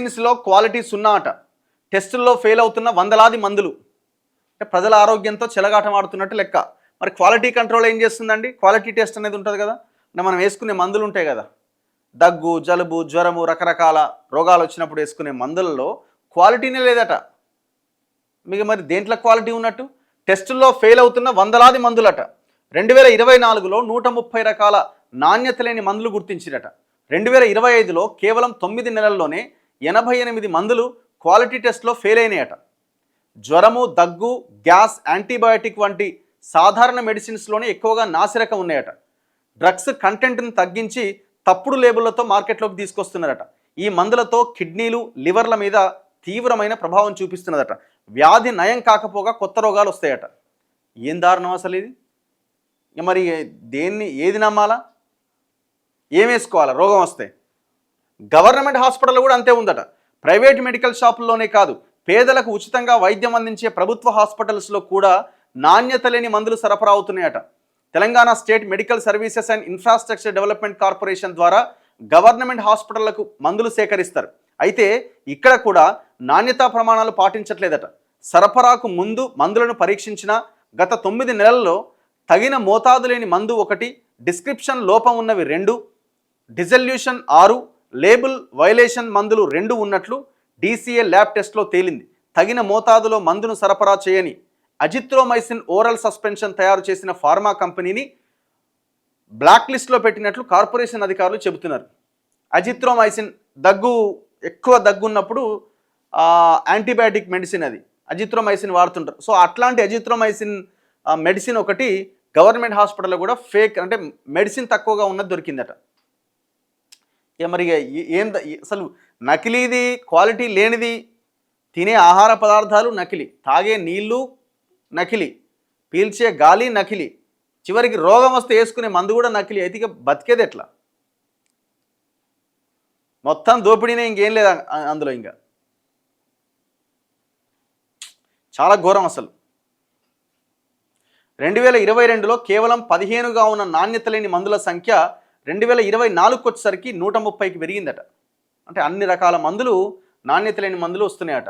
మెడిసిన్స్లో quality సున్నా అట. టెస్టుల్లో ఫెయిల్ అవుతున్న వందలాది మందులు. అంటే ప్రజల ఆరోగ్యంతో చెలగాటం ఆడుతున్నట్టు లెక్క. మరి క్వాలిటీ కంట్రోల్ ఏం చేస్తుందండి? క్వాలిటీ టెస్ట్ అనేది ఉంటుంది కదా. అంటే మనం వేసుకునే మందులు ఉంటాయి కదా, దగ్గు, జలుబు, జ్వరము, రకరకాల రోగాలు వచ్చినప్పుడు వేసుకునే మందులలో క్వాలిటీనే లేదట. మీకు మరి దేంట్లో క్వాలిటీ ఉన్నట్టు? టెస్టుల్లో ఫెయిల్ అవుతున్న వందలాది మందులట. 2024లో 130 రకాల నాణ్యత లేని మందులు గుర్తించిరట. 2025లో కేవలం 9 నెలల్లోనే 88 మందులు క్వాలిటీ టెస్ట్లో ఫెయిల్ అయినాయట. జ్వరము, దగ్గు, గ్యాస్, యాంటీబయాటిక్ వంటి సాధారణ మెడిసిన్స్లోనే ఎక్కువగా నాసిరకం ఉన్నాయట. డ్రగ్స్ కంటెంట్ను తగ్గించి తప్పుడు లేబుళ్లతో మార్కెట్లోకి తీసుకొస్తున్నారట. ఈ మందులతో కిడ్నీలు, లివర్ల మీద తీవ్రమైన ప్రభావం చూపిస్తున్నదట. వ్యాధి నయం కాకపోగా కొత్త రోగాలు వస్తాయట. ఏం దారుణం అసలు ఇది? మరి ఏది నమ్మాలా? ఏం వేసుకోవాలా రోగం వస్తే? గవర్నమెంట్ హాస్పిటల్ కూడా అంతే ఉందట. ప్రైవేట్ మెడికల్ షాపుల్లోనే కాదు, పేదలకు ఉచితంగా వైద్యం అందించే ప్రభుత్వ హాస్పిటల్స్లో కూడా నాణ్యత లేని మందులు సరఫరా అవుతున్నాయట. Telangana State Medical Services and Infrastructure Development Corporation ద్వారా గవర్నమెంట్ హాస్పిటళ్లకు మందులు సేకరిస్తారు. అయితే ఇక్కడ కూడా నాణ్యతా ప్రమాణాలు పాటించట్లేదట. సరఫరాకు ముందు మందులను పరీక్షించిన గత 9 నెలల్లో తగిన మోతాదు లేని మందు 1, డిస్క్రిప్షన్ లోపం ఉన్నవి 2, డిజల్యూషన్ 6, లేబుల్ వైలేషన్ మందులు 2 ఉన్నట్లు DCA ల్యాబ్ టెస్ట్లో తేలింది. తగిన మోతాదులో మందును సరఫరా చేయని అజిత్రోమైసిన్ ఓరల్ సస్పెన్షన్ తయారు చేసిన ఫార్మా కంపెనీని బ్లాక్ లిస్ట్లో పెట్టినట్లు కార్పొరేషన్ అధికారులు చెబుతున్నారు. అజిత్రోమైసిన్ ఎక్కువ దగ్గు ఉన్నప్పుడు యాంటీబయాటిక్ మెడిసిన్, అది అజిత్రోమైసిన్ వాడుతుంటారు. సో అట్లాంటి అజిత్రోమైసిన్ మెడిసిన్ ఒకటి గవర్నమెంట్ హాస్పిటల్లో కూడా ఫేక్, అంటే మెడిసిన్ తక్కువగా ఉన్నది దొరికిందట. మరి అసలు నకిలీది, క్వాలిటీ లేనిది, తినే ఆహార పదార్థాలు నకిలీ, తాగే నీళ్ళు నకిలీ, పీల్చే గాలి నకిలీ, చివరికి రోగం వస్తే వేసుకునే మందు కూడా నకిలీ. అయితే ఇక బతికేది ఎట్లా? మొత్తం దోపిడీనే, ఇంకేం లేదు అందులో. ఇంకా చాలా ఘోరం అసలు. 2022లో కేవలం 15గా ఉన్న నాణ్యత లేని మందుల సంఖ్య 2024కి వచ్చేసరికి 130కి పెరిగిందట. అంటే అన్ని రకాల మందులు, నాణ్యత లేని మందులు వస్తున్నాయట.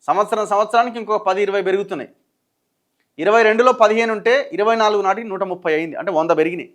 సంవత్సరానికి ఇంకొక 10-20 పెరుగుతున్నాయి. 22లో 15 ఉంటే 24 నాటికి 130 అయింది. అంటే 100 పెరిగినాయి.